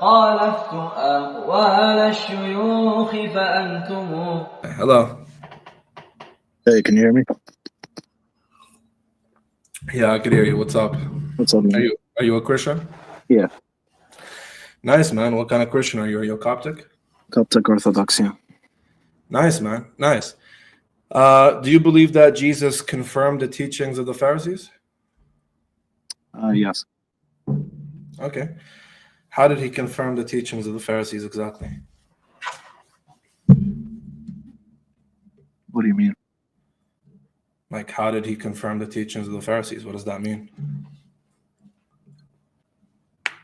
خالفتم أقوال الشيوخ فأنتم. Hello. Hey, can you hear me? Yeah, I can hear you. What's up? What's up, man? Are you a Christian? Yeah, Nice, man. What kind of Christian are you? Are you a Coptic? Coptic Orthodox, yeah. Nice, man. Nice. Do you believe that Jesus confirmed the teachings of the Pharisees? Yes. Okay. How did he confirm the teachings of the Pharisees exactly? What do you mean? Like, how did he confirm the teachings of the Pharisees? What does that mean?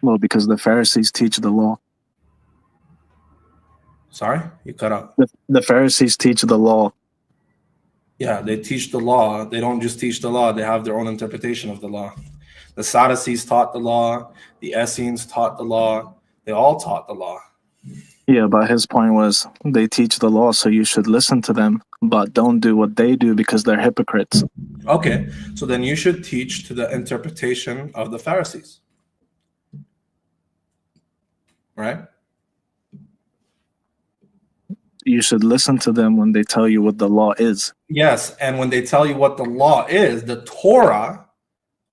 Well, because the Pharisees teach the law. Sorry? You cut out. The Pharisees teach the law. Yeah, they teach the law. They don't just teach the law. They have their own interpretation of the law. The Sadducees taught the law. The Essenes taught the law. They all taught the law. Yeah, but his point was they teach the law, so you should listen to them, but don't do what they do because they're hypocrites. Okay, so then you should teach to the interpretation of the Pharisees. Right? You should listen to them when they tell you what the law is. Yes, and when they tell you what the law is, the Torah,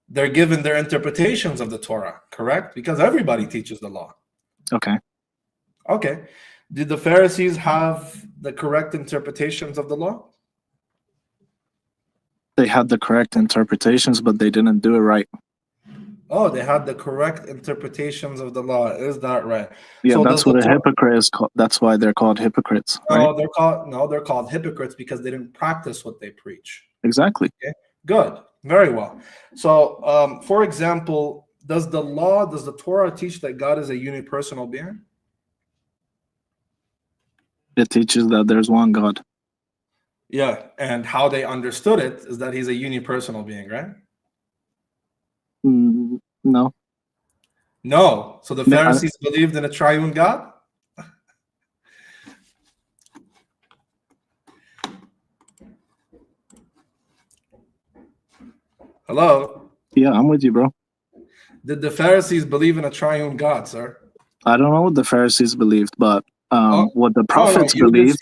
they're given their interpretations of the Torah, correct? Because everybody teaches the law. Okay. Okay. Did the Pharisees have the correct interpretations of the law? They had the correct interpretations, but they didn't do it right. Oh, they had the correct interpretations of the law. Is that right? Yeah, So that's what a hypocrite is called. That's why they're called hypocrites, right? They're called hypocrites because they didn't practice what they preach. Exactly. Okay, good, very well. So, for example, does the Torah teach that God is a unipersonal being? It teaches that there's one God. Yeah, and how they understood it is that he's a unipersonal being, right? No. No. So the Pharisees believed in a triune God? Hello? Yeah, I'm with you, bro. Did the Pharisees believe in a triune God, sir? I don't know what the Pharisees believed, but what the prophets believed.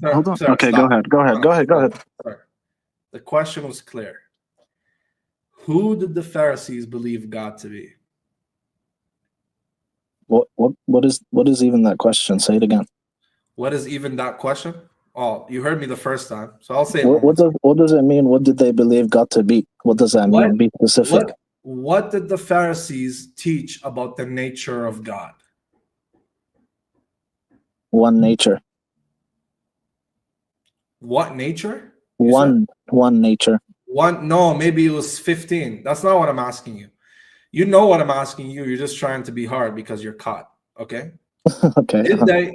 Hold on. Sir, okay, stop. Go ahead. Sir. The question was clear. Who did the Pharisees believe God to be? What is even that question? Say it again. What is even that question? Oh, you heard me the first time, so I'll say it what does it mean? What did they believe God to be? What does that mean? Be specific. What did the Pharisees teach about the nature of God? One nature. What nature? One nature. No, maybe it was 15. That's not what I'm asking you. You know what I'm asking you. You're just trying to be hard because you're caught. Okay? Okay.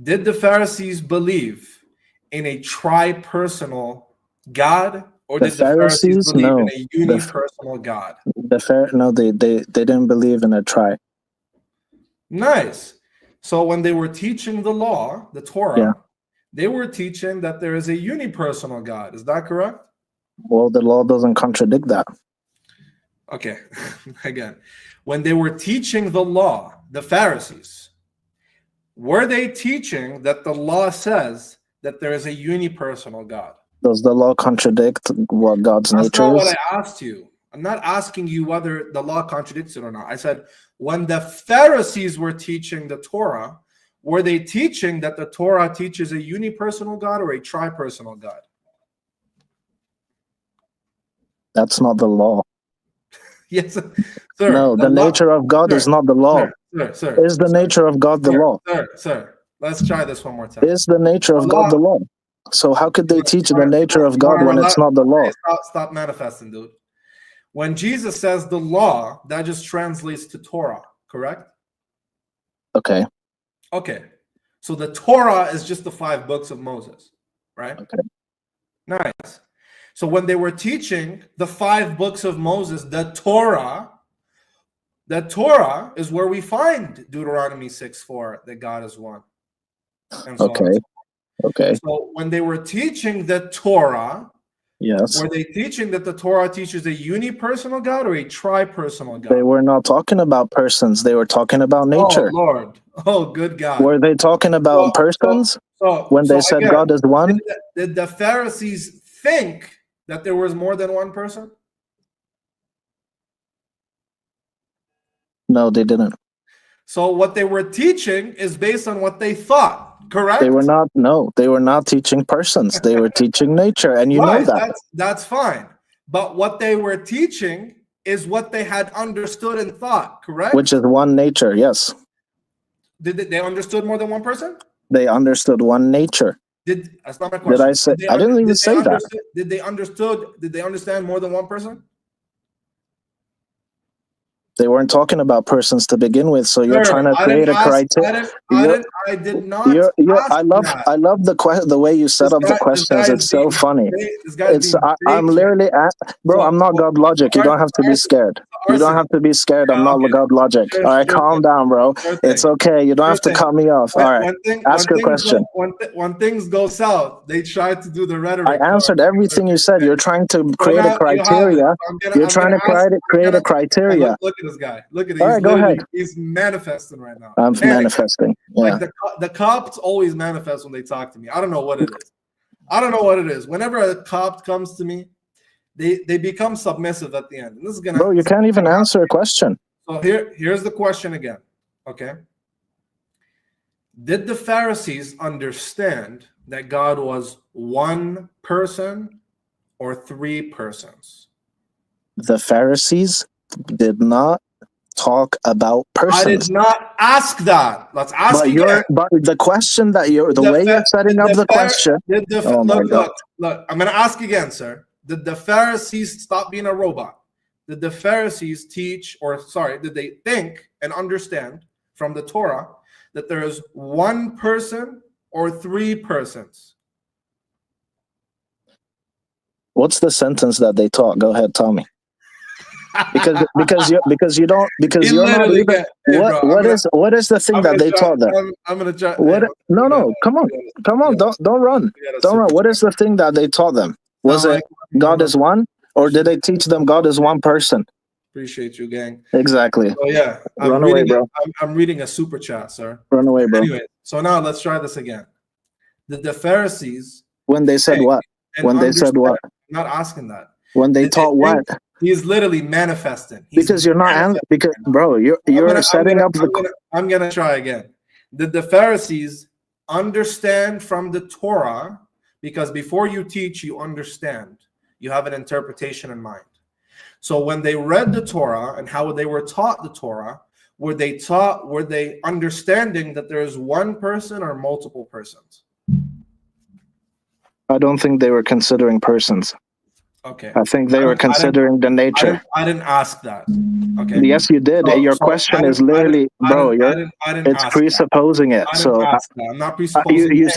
Did the Pharisees believe in a tri-personal God, or did the Pharisees believe in a unipersonal God? They didn't believe in a tri. Nice. So when they were teaching the law, the Torah, they were teaching that there is a unipersonal God. Is that correct? Well, the law doesn't contradict that. Okay. Again, when they were teaching the law, the Pharisees, were they teaching that the law says that there is a unipersonal God? Does the law contradict what God's nature is? That's not what I asked you. I'm not asking you whether the law contradicts it or not. I said, when the Pharisees were teaching the Torah, were they teaching that the Torah teaches a unipersonal God or a tri-personal God? That's not the law. Yes, sir. No, the nature of God is not the law. Sir. Is the nature of God the law? Sir. Let's try this one more time. Is the nature of God the law? So how could they teach the nature of God when it's not the law? Stop manifesting, dude. When Jesus says the law, that just translates to Torah, correct? Okay. So the Torah is just the 5 books of Moses, right? Okay. Nice. So when they were teaching the 5 books of Moses, the Torah is where we find Deuteronomy 6:4, that God is one. And so Okay. So when they were teaching the Torah, Yes. Were they teaching that the Torah teaches a unipersonal God or a tripersonal God? They were not talking about persons. They were talking about Oh, nature. Lord. Oh, good God. Were they talking about persons when they said again, God is one? did the Pharisees think that there was more than one person? No, they didn't. So what they were teaching is based on what they thought, correct? They were not. No, they were not teaching persons. They were teaching nature, and you know that. That's fine. But what they were teaching is what they had understood and thought, correct? Which is one nature. Yes. Did they understood more than one person? They understood one nature. That's not my question. Did I say? I didn't even say that. Did they understand more than one person? They weren't talking about persons to begin with, so you're trying to create a criteria. I did not ask that. I love the way you set up the questions. It's so funny. I'm literally bro. I'm not God logic. You don't have to be scared. You don't have to be scared. I'm not God logic. All right, calm down, bro. It's okay. You don't have to cut me off. All right, ask your question. When things go south, they try to do the rhetoric. I answered everything you said. You're trying to create a criteria. You're trying to create a criteria. Look at this guy. Look at it. All right, go ahead. He's manifesting right now. I'm manifesting. Yeah. Like the Copts always manifest when they talk to me. I don't know what it is. I don't know what it is. Whenever a Copt comes to me, they become submissive at the end. And this is gonna. Bro, you can't even answer a question. So here's the question again. Okay. Did the Pharisees understand that God was one person or three persons? The Pharisees did not talk about persons. I did not ask that. Let's ask again. But the question that you're setting up the question. Look, I'm going to ask again, sir. Did the Pharisees stop being a robot? Did the Pharisees did they think and understand from the Torah that there is one person or three persons? What's the sentence that they taught? Go ahead, tell me. Because you're not even what is the thing that they taught them? I'm gonna try. No, come on, don't run. What is the thing that they taught them? Was it God is one, or did they teach them God is one person? Appreciate you, gang. Exactly. Oh yeah, run away, bro. I'm reading a super chat, sir. Run away, bro. Anyway, so now let's try this again. Did the Pharisees when they said what? When they said what? I'm not asking that. When they taught what? He's literally manifesting. Because you're not bro, you're setting up the. I'm gonna try again. Did the Pharisees understand from the Torah? Because before you teach, you understand. You have an interpretation in mind. So when they read the Torah and how they were taught the Torah, were they understanding that there is one person or multiple persons? I don't think they were considering persons. Okay. I think they were considering the nature. I didn't ask that. Okay. Yes, you did. Your question is literally, bro. It's presupposing it. So I'm not presupposing. You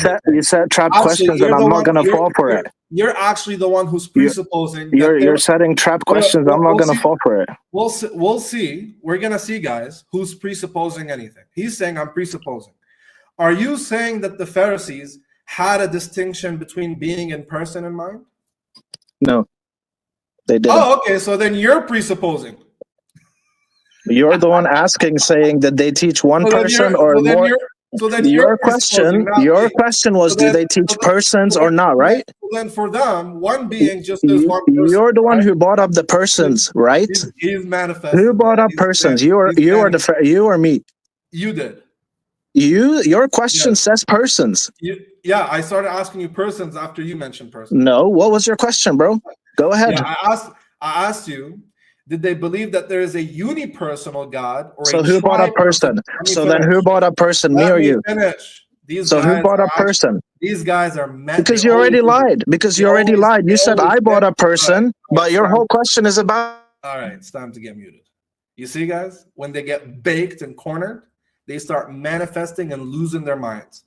set trap questions, and I'm not gonna fall for it. You're actually the one who's presupposing. You're setting trap questions. I'm not gonna fall for it. We'll see. We're gonna see, guys, who's presupposing anything. He's saying I'm presupposing. Are you saying that the Pharisees had a distinction between being in person in mind? No, they didn't. Oh, okay. So then you're presupposing. You're the one asking, saying that they teach one person or more. So then your question was, do they teach persons or not, right? Then for them, one being just as one person. You're the one who brought up the persons, right? He's manifesting. Who brought up persons? You or me? You did. Your question says persons. Yeah, I started asking you persons after you mentioned persons. No, what was your question, bro? Go ahead. Yeah, I asked you, did they believe that there is a unipersonal God or so who brought up person? So then who brought up person, me or you? Finish. Who brought up person? These guys are because you already lied. You said I brought up person, but your whole question is about. All right, it's time to get muted. You see, guys, when they get baked and cornered, they start manifesting and losing their minds.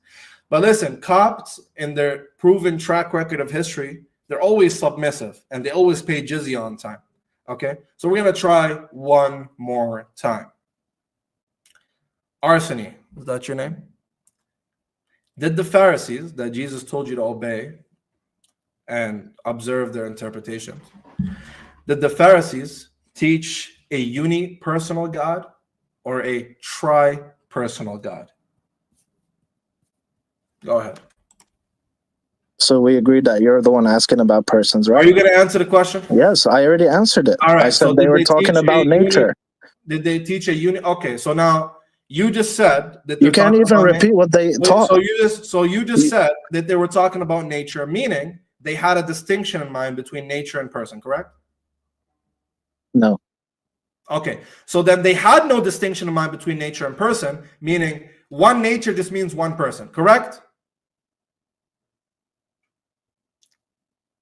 But listen, Copts, in their proven track record of history, they're always submissive and they always pay jizya on time. Okay, so we're going to try one more time. Arseny, is that your name? Did the Pharisees that Jesus told you to obey and observe their interpretations. Did the Pharisees teach a uni-personal God or a tri-personal God? Go ahead. So we agreed that you're the one asking about persons, right? Are you going to answer the question? Yes, I already answered it. All right. I said they were talking about nature. Did they teach a uni? Okay, so now you just said that you can't even repeat what they taught. So you just said that they were talking about nature, meaning they had a distinction in mind between nature and person, correct? No. Okay, so then they had no distinction in mind between nature and person, meaning one nature just means one person, correct?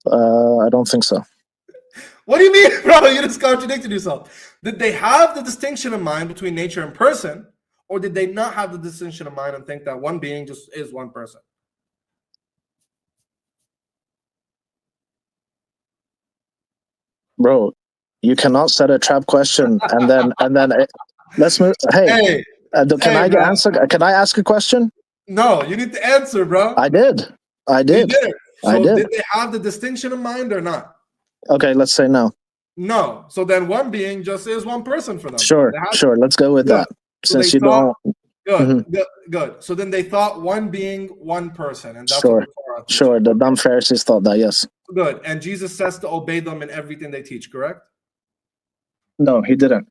I don't think so. What do you mean, bro? You just contradicted yourself. Did they have the distinction in mind between nature and person, or did they not have the distinction in mind and think that one being just is one person? Bro, you cannot set a trap question and then let's move. Hey, can I answer? Can I ask a question? No, you need to answer, bro. I did. You did. So did they have the distinction in mind or not? Okay, let's say no. No. So then one being just is one person for them. Sure. Let's go with that. So since you don't. Good. So then they thought one being one person, and that's sure. The dumb Pharisees thought that. Yes. Good. And Jesus says to obey them in everything they teach. Correct? No, he didn't.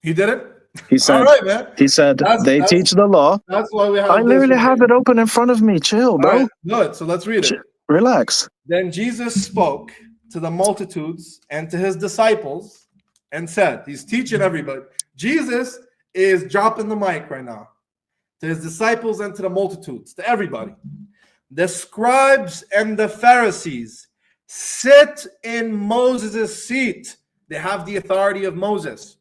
He didn't. He said. All right, man. He said they teach the law. That's why we have. I literally have it open in front of me. Chill, bro. Right, good. So let's read it. Relax. Then Jesus spoke to the multitudes and to his disciples and said, he's teaching everybody. Jesus is dropping the mic right now to his disciples and to the multitudes, to everybody. The scribes and the Pharisees sit in Moses' seat. They have the authority of Moses.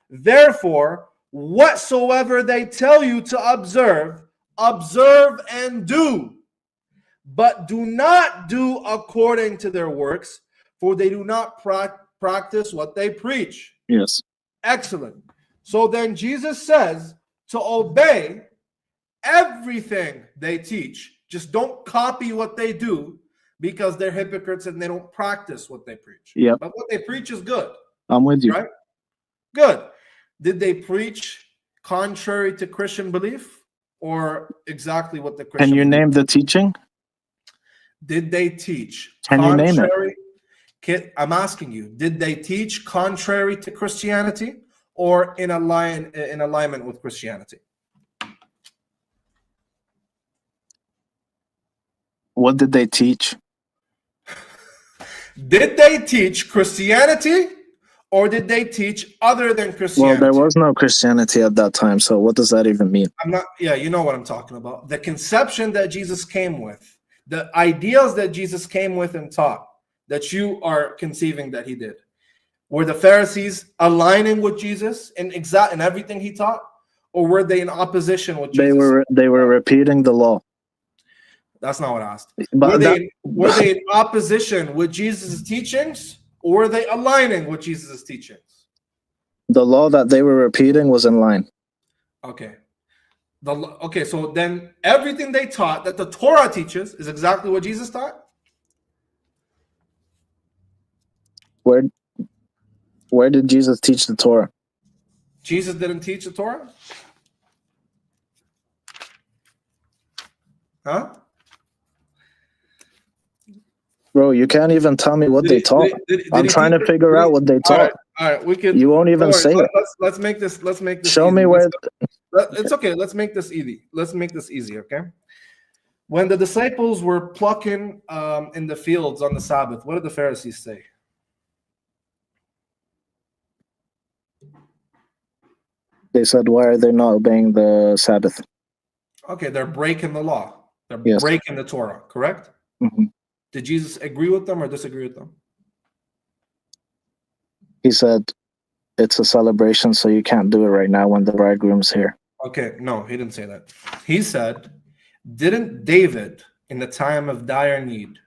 Therefore, whatsoever they tell you to observe, observe and do. But do not do according to their works, for they do not practice what they preach. Yes. Excellent. So then Jesus says to obey everything they teach. Just don't copy what they do, because they're hypocrites and they don't practice what they preach. Yep. But what they preach is good. I'm with you. Right? Good. Did they preach contrary to Christian belief, or exactly what the Christian Can you belief? Name the teaching? Did they teach Can contrary? You name it? I'm asking you, did they teach contrary to Christianity or in alignment with Christianity? What did they teach? Did they teach Christianity or did they teach other than Christianity? Well, there was no Christianity at that time, so what does that even mean? You know what I'm talking about. The conception that Jesus came with, the ideals that Jesus came with and taught, that you are conceiving that he did. Were the Pharisees aligning with Jesus in everything he taught, or were they in opposition with Jesus? They were repeating the law. That's not what I asked. But were they in opposition with Jesus' teachings, or were they aligning with Jesus' teachings? The law that they were repeating was in line. Okay. So then everything they taught that the Torah teaches is exactly what Jesus taught? Where did Jesus teach the Torah? Jesus didn't teach the Torah? Huh? Bro, you can't even tell me what they taught. I'm trying to figure out what they taught. All right, we could. You won't even say it. Let's make this. Show easy. Me where. It's okay. Let's make this easy. Okay. When the disciples were plucking in the fields on the Sabbath, what did the Pharisees say? They said, "Why are they not obeying the Sabbath?" Okay, they're breaking the law. They're Yes. breaking the Torah. Correct. Mm-hmm. Did Jesus agree with them or disagree with them? He said, "It's a celebration, so you can't do it right now when the bridegroom's here." Okay, no, he didn't say that. He said, didn't David, in the time of dire need,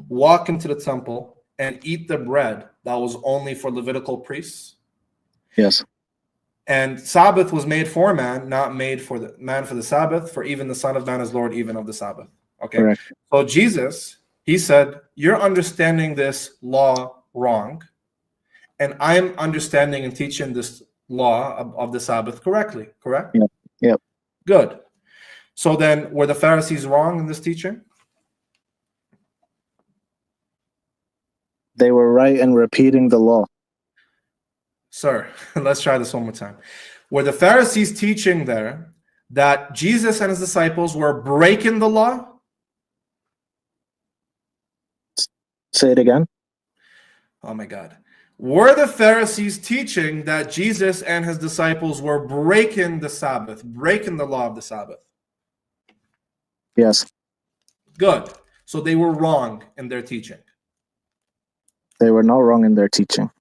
walk into the temple and eat the bread that was only for Levitical priests? Yes. And Sabbath was made for man, not made for the man for the Sabbath, for even the Son of Man is Lord even of the Sabbath. Okay. Correct. So Jesus He said, you're understanding this law wrong, and I'm understanding and teaching this law of the Sabbath correctly, correct? Yep. Yep. Good. So then, were the Pharisees wrong in this teaching? They were right in repeating the law. Sir, let's try this one more time. Were the Pharisees teaching there that Jesus and his disciples were breaking the law? Say it again. Oh my God. Were the Pharisees teaching that Jesus and his disciples were breaking the Sabbath, breaking the law of the Sabbath? Yes. Good. So they were wrong in their teaching. They were not wrong in their teaching.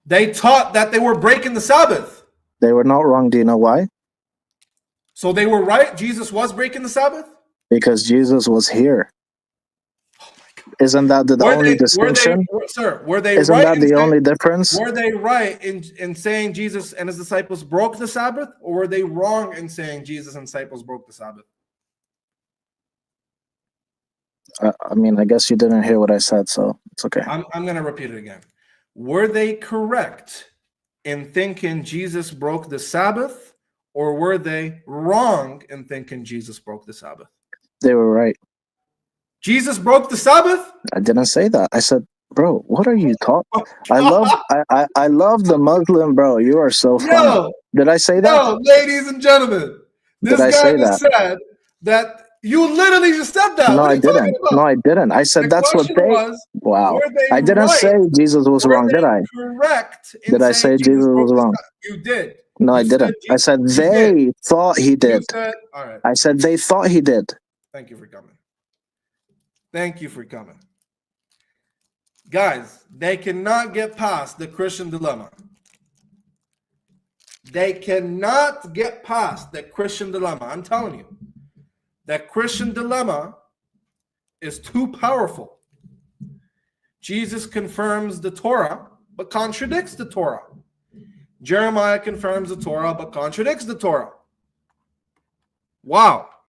They taught that they were breaking the Sabbath. They were not wrong. Do you know why? So they were right. Jesus was breaking the Sabbath? Because Jesus was here. Isn't that the only distinction? Were they Isn't right that the only difference? Were they right in saying Jesus and his disciples broke the Sabbath? Or were they wrong in saying Jesus and disciples broke the Sabbath? I mean, I guess you didn't hear what I said, so it's okay. I'm going to repeat it again. Were they correct in thinking Jesus broke the Sabbath? Or were they wrong in thinking Jesus broke the Sabbath? They were right. Jesus broke the Sabbath? I didn't say that. I said, bro, what are you talking? I love the Muslim, bro. You are so funny. No, did I say that? No, ladies and gentlemen. This guy just said that you literally just said that. No, what I didn't. No, I didn't. I said that's what they wow. I didn't say Jesus was wrong, did I? Correct. Did I say Jesus was wrong? You did. No, I didn't. I said they thought he did. All right. I said they thought he did. Thank you for coming. Thank you for coming. Guys, they cannot get past the Christian dilemma. They cannot get past the Christian dilemma. I'm telling you. That Christian dilemma is too powerful. Jesus confirms the Torah, but contradicts the Torah. Jeremiah confirms the Torah, but contradicts the Torah. Wow.